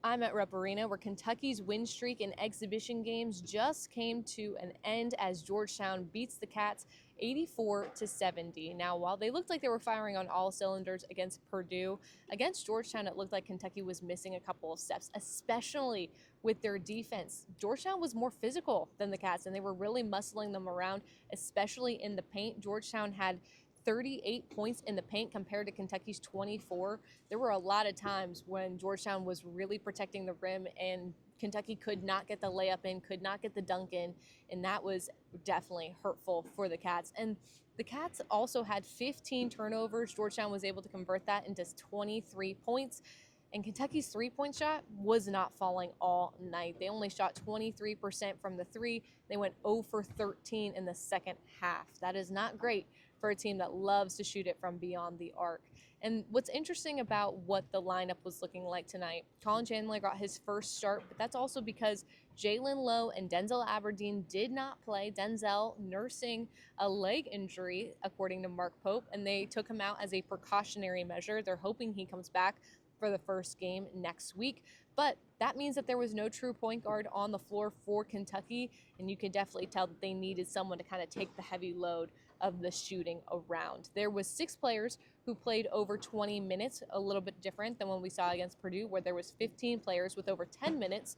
I'm at Rupp Arena, where Kentucky's win streak in exhibition games just came to an end as Georgetown beats the Cats 84-70. Now, while they looked like they were firing on all cylinders against Purdue, against Georgetown, it looked like Kentucky was missing a couple of steps, especially with their defense. Georgetown was more physical than the Cats, and they were really muscling them around, especially in the paint. Georgetown had 38 points in the paint compared to Kentucky's 24. There were a lot of times when Georgetown was really protecting the rim and Kentucky could not get the layup in, could not get the dunk in, and that was definitely hurtful for the Cats. And the Cats also had 15 turnovers. Georgetown was able to convert that into 23 points. And Kentucky's three-point shot was not falling all night. They only shot 23% from the three. They went 0 for 13 in the second half. That is not great for a team that loves to shoot it from beyond the arc. And what's interesting about what the lineup was looking like tonight, Colin Chandler got his first start, but that's also because Jalen Lowe and Denzel Aberdeen did not play. Denzel nursing a leg injury, according to Mark Pope, and they took him out as a precautionary measure. They're hoping he comes back for the first game next week. But that means that there was no true point guard on the floor for Kentucky, and you can definitely tell that they needed someone to kind of take the heavy load of the shooting around. There was 6 players who played over 20 minutes, a little bit different than when we saw against Purdue, where there was 15 players with over 10 minutes,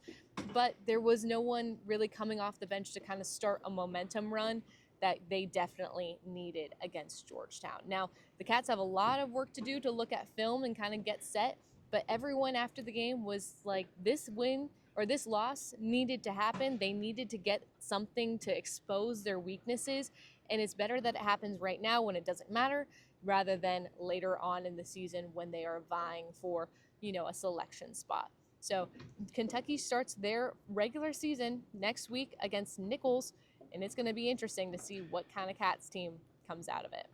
but there was no one really coming off the bench to kind of start a momentum run that they definitely needed against Georgetown. Now, the Cats have a lot of work to do to look at film and kind of get set, but everyone after the game was like, this win or this loss needed to happen. They needed to get something to expose their weaknesses, and it's better that it happens right now when it doesn't matter rather than later on in the season when they are vying for, a selection spot. So Kentucky starts their regular season next week against Nicholls, and it's going to be interesting to see what kind of Cats team comes out of it.